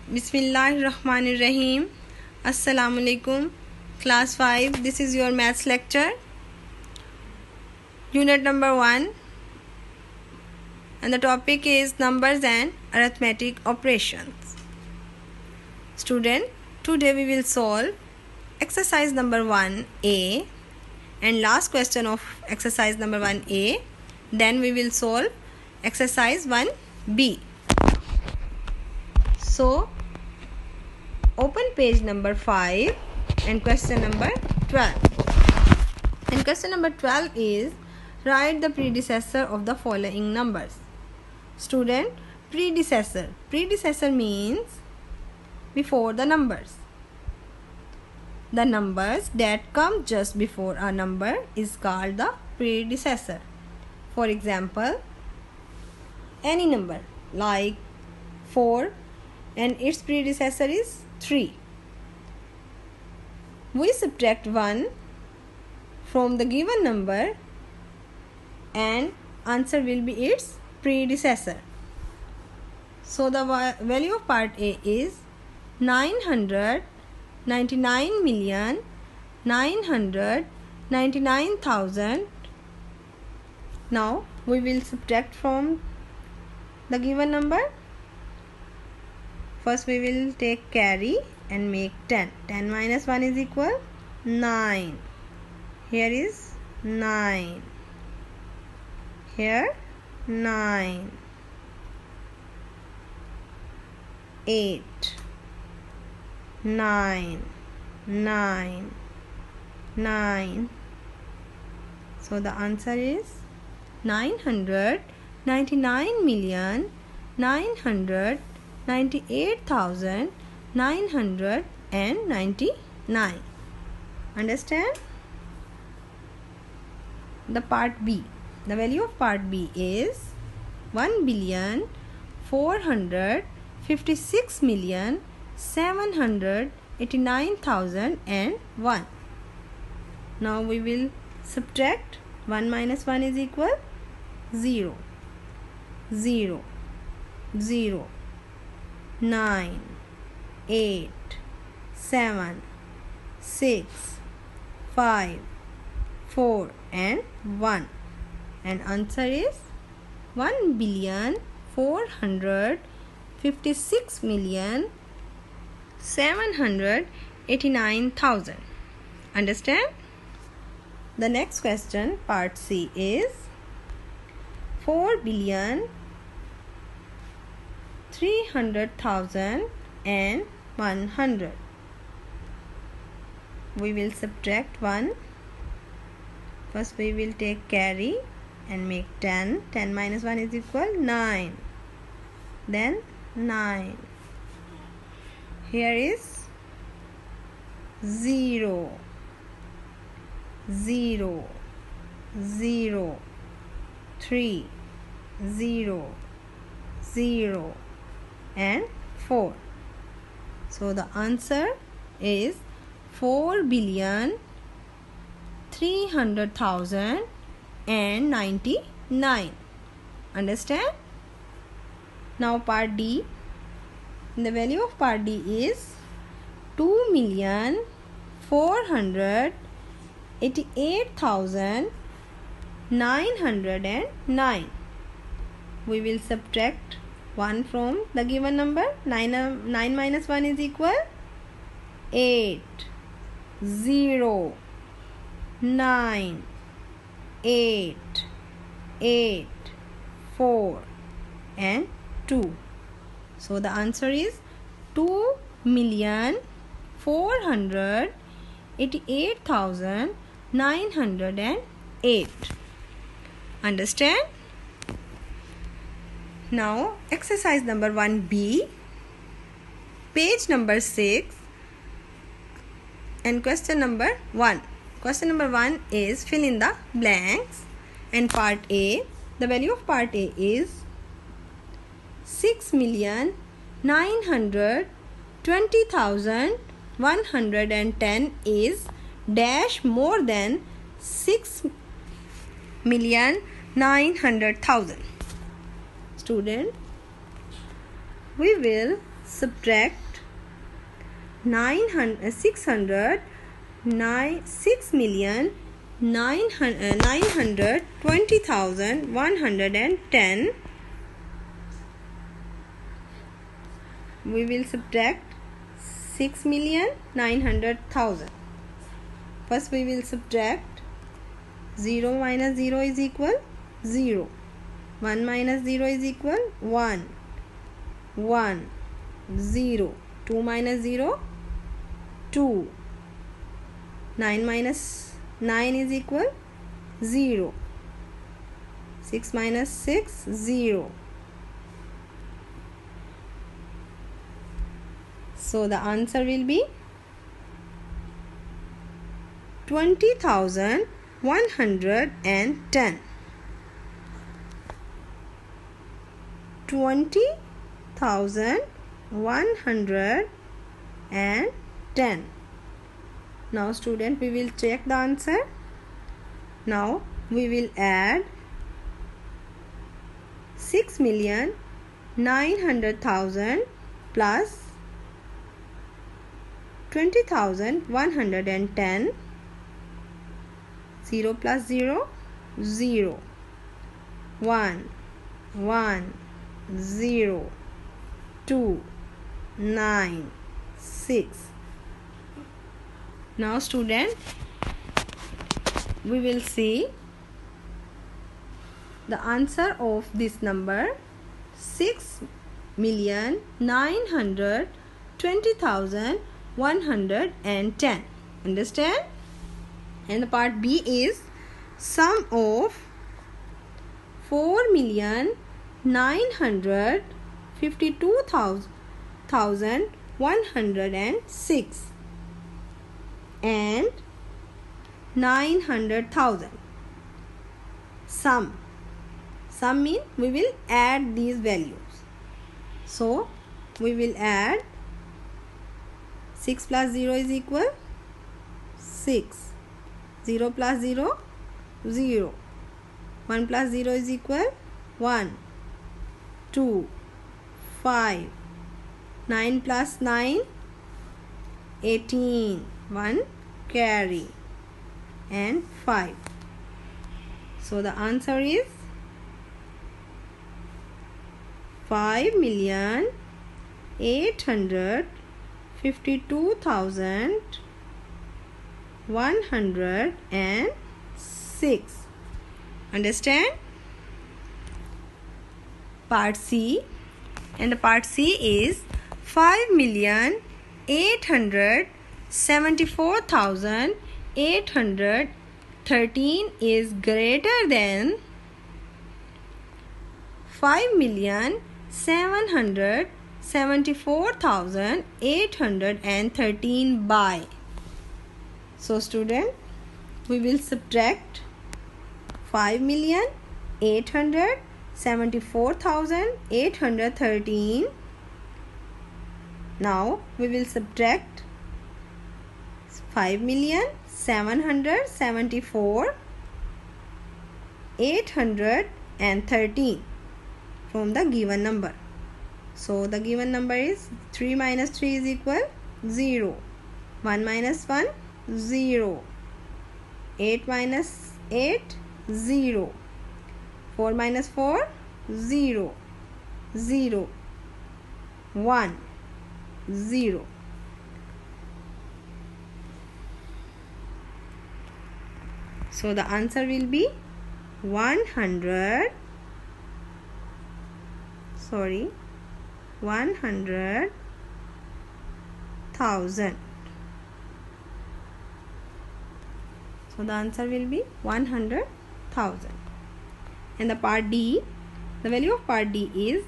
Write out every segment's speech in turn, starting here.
Bismillahirrahmanirrahim. Assalamualaikum. Class 5. This is your maths lecture. Unit number 1. And the topic is numbers and arithmetic operations. Student, today we will solve exercise number 1A and last question of exercise number 1A. Then we will solve exercise 1B. So, open page number 5 and question number 12. And question number 12 is, write the predecessor of the following numbers. Student, predecessor. Predecessor means before the numbers. The numbers that come just before a number is called the predecessor. For example, any number like 4 and its predecessor is 3. We subtract 1 from the given number and answer will be its predecessor. So the value of part A is 999,999,000. Now we will subtract from the given number. First we will take carry and make 10. 10 minus 1 is equal 9. Here is 9. Here 9. 8. 9. 9. 9. So the answer is 999,998,999. Understand? The part B. The value of part B is 1,456,789,001. Now we will subtract. 1 minus 1 is equal 0. 0. 0. 9. 8. 7. 6. 5. 4 and 1. And answer is 1,456,789,000. Understand? The next question, part C, is 4,300,100. We will subtract 1. First we will take carry and make 10. 10 minus 1 is equal 9. Then 9. Here is 0. 0. 0. 3. 0. 0. And 4. So the answer is 4,300,099. Understand? Now part D. The value of part D is 2,488,909. We will subtract 1 from the given number. 9 minus 1 is equal 8. 0. 9. 8. 8. 4 and 2. So the answer is 2,488,908. Understand? Now exercise number 1B, page number 6 and question number 1. Question number 1 is fill in the blanks, and part A, the value of part A is 6,920,110 is dash more than 6,900,000. Student, we will subtract 6,920,110. We will subtract 6,900,000. First we will subtract 0 minus 0 is equal 0. 1 minus 0 is equal 1. 1 0. 2 minus 0 2. 9 minus 9 is equal 0. 6 minus 6 0. So the answer will be 20,110. 20,110. Now student, we will check the answer. Now we will add 6,900,000 plus 20,110. 0 plus 0 0. 1 1 0. 2 9 6. Now student, we will see the answer of this number 6,920,110. Understand? And the part B is sum of 4,952,106 and 900,000. Sum means we will add these values. So we will add 6 plus 0 is equal 6. 0 plus 0 0. 1 plus 0 is equal 1. 2 5. 9 plus 9 18. 1 carry and 5. So the answer is 5,852,106. Understand? Part C, and the part C is 5,874,813 is greater than 5,774,813 by. So student, we will subtract 5,874,813. Now we will subtract 5,774,813 from the given number. So the given number is 3 minus 3 is equal 0. 1 minus 1 0. 8 minus 8 0. 4 minus 4 0. 0. 1 0. So the answer will be 100,000. So the answer will be 100,000. And the part D, the value of part D is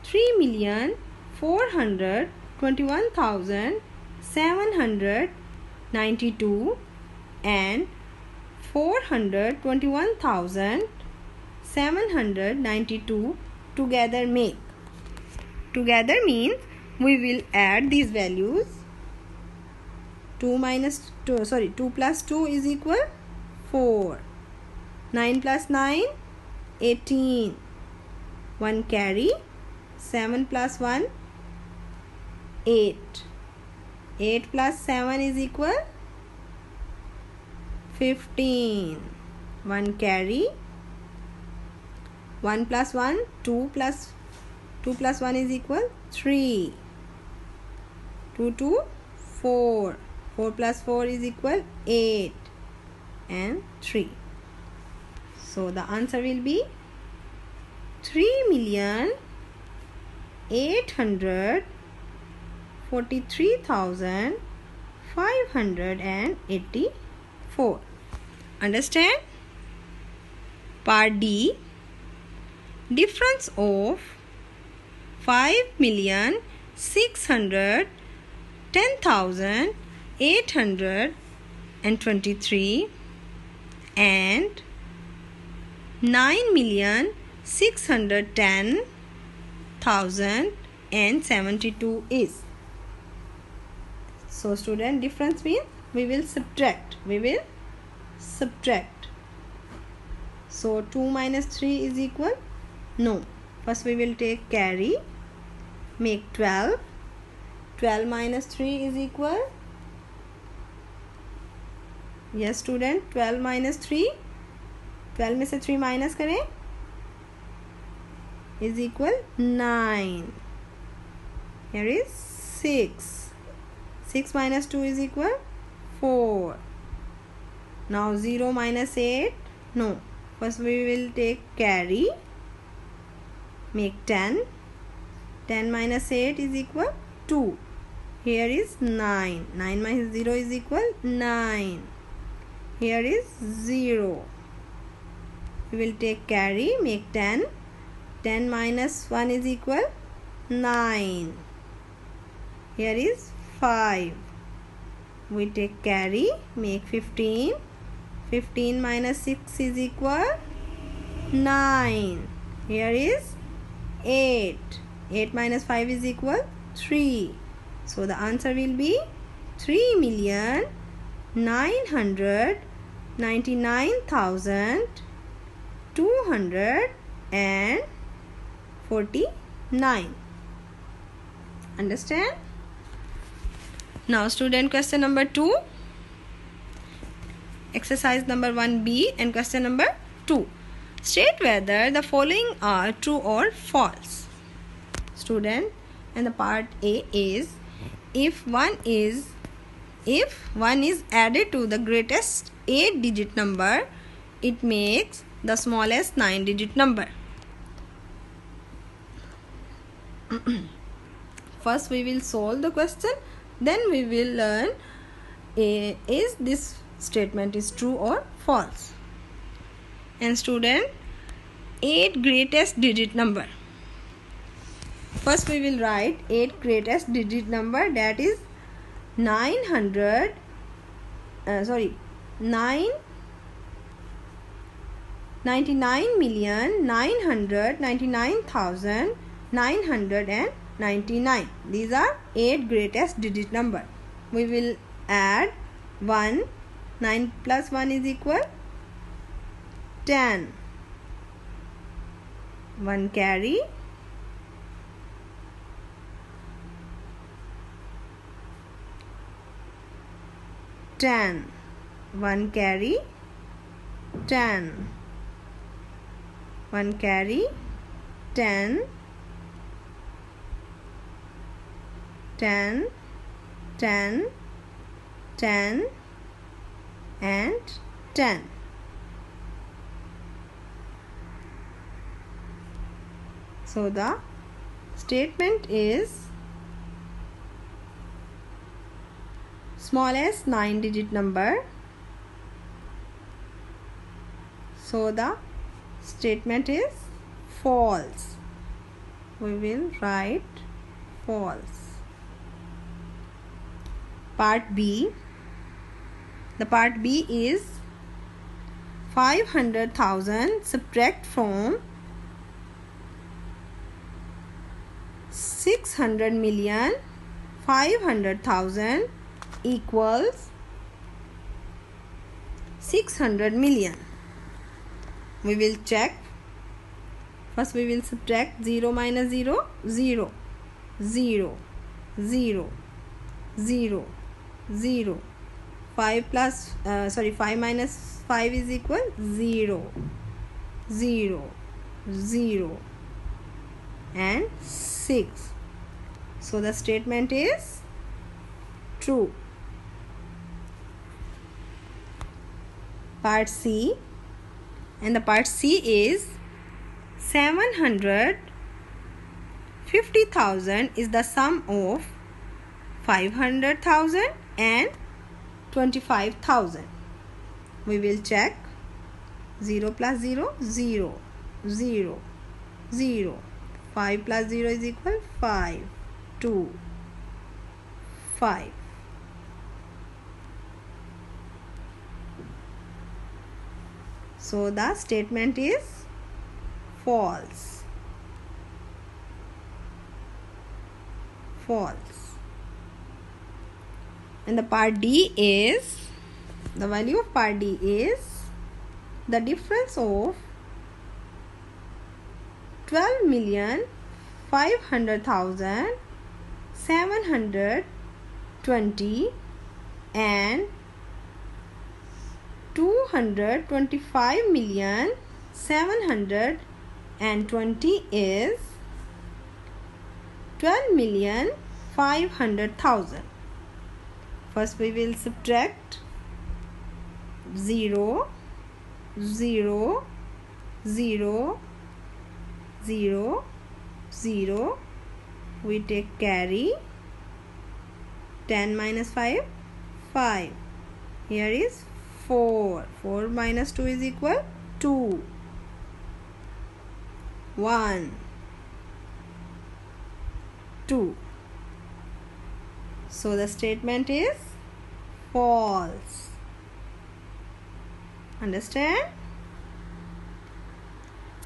3,421,792 and 421,792 together make. Together means we will add these values. 2 plus 2 is equal 4. 9 plus 9 18. 1 carry. 7 plus 1 8. 8 plus 7 is equal 15. 1 carry. 1 plus 1, 2 plus 1 is equal 3. 2 to 4. 4 plus 4 is equal 8 and 3. So the answer will be 3,843,584. Understand? Part D. Difference of 5,610,823 and 9,610,072 is. So student, difference means we will subtract. So 2 minus 3 is equal? No. First we will take carry. Make 12. 12 minus 3 is equal? Yes student, 12 minus 3. 12 में से 3 minus करें is equal 9. Here is 6. 6 minus 2 is equal 4. Now 0 minus 8. No. First we will take carry. Make 10. 10 minus 8 is equal 2. Here is 9. 9 minus 0 is equal 9. Here is 0. We will take carry. Make 10. 10 minus 1 is equal 9. Here is 5. We take carry. Make 15. 15 minus 6 is equal 9. Here is 8. 8 minus 5 is equal 3. So the answer will be 3,999,249. Understand? Now student, question number 2. Exercise number 1B and question number 2. State whether the following are true or false. Student, and the part A is if one is added to the greatest 8-digit number, it makes the smallest 9-digit number. First we will solve the question, then we will learn is this statement is true or false. And student, 8 greatest digit number. First we will write 8 greatest digit number, that is 99,999,999. These are 8 greatest digit number. We will add 1. 9 plus 1 is equal 10. 1 carry. 10. 1 carry. 10. 1 carry. 10. 10. 10. 10 and 10. So the statement is smallest 9-digit number. So the statement is false. We will write false. Part B. The part B is 500,000 subtract from 600,500,000 equals 600 million. We will check. First we will subtract 0 minus 0, 0. 0. 0, 0, 0. 5 minus 5 is equal 0, 0, 0 and 6. So the statement is true. Part C, and the part C is 750,000 is the sum of 500,000 and 25,000. We will check. 0 plus 0, 0, 0, 0. 5 plus 0 is equal 5, 2, 5. So the statement is false. False. And the part D is, the value of part D is the difference of 12,500,720 and 225,720 is 12,500,000. First we will subtract 0, 0, 0, 0, 0. We take carry. 10 minus 5, 5. Here is 4. 4 minus 2 is equal 2. 1, 2. So the statement is false. Understand?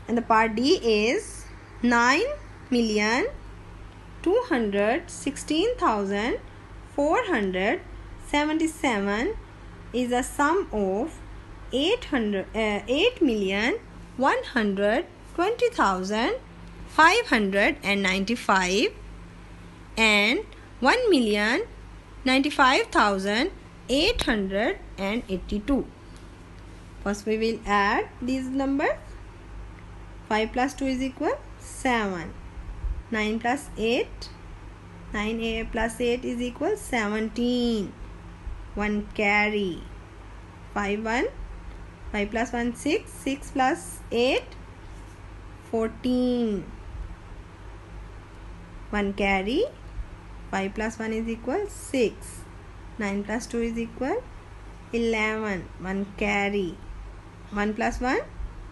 And the part D is 9,216,477 is a sum of 8,120,595 and 1,095,882. First we will add these numbers. 5 plus 2 is equal 7. 9 plus 8. 9 plus 8 is equal 17. 1 carry. 5 1. 5 plus 1 6. 6 plus 8 14. 1 carry. 5 plus 1 is equal 6. 9 plus 2 is equal 11. 1 carry. 1 plus 1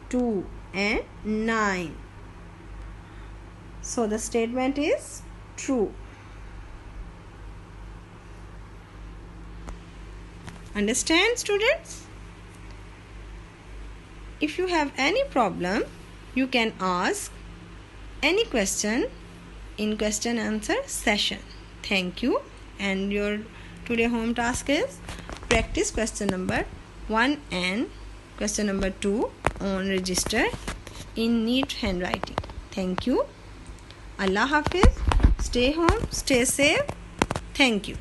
2 and 9. So the statement is true. Understand, students? If you have any problem, you can ask any question in question answer session. Thank you. And your today home task is practice question number 1 and question number 2 on register in neat handwriting. Thank you. Allah Hafiz. Stay home. Stay safe. Thank you.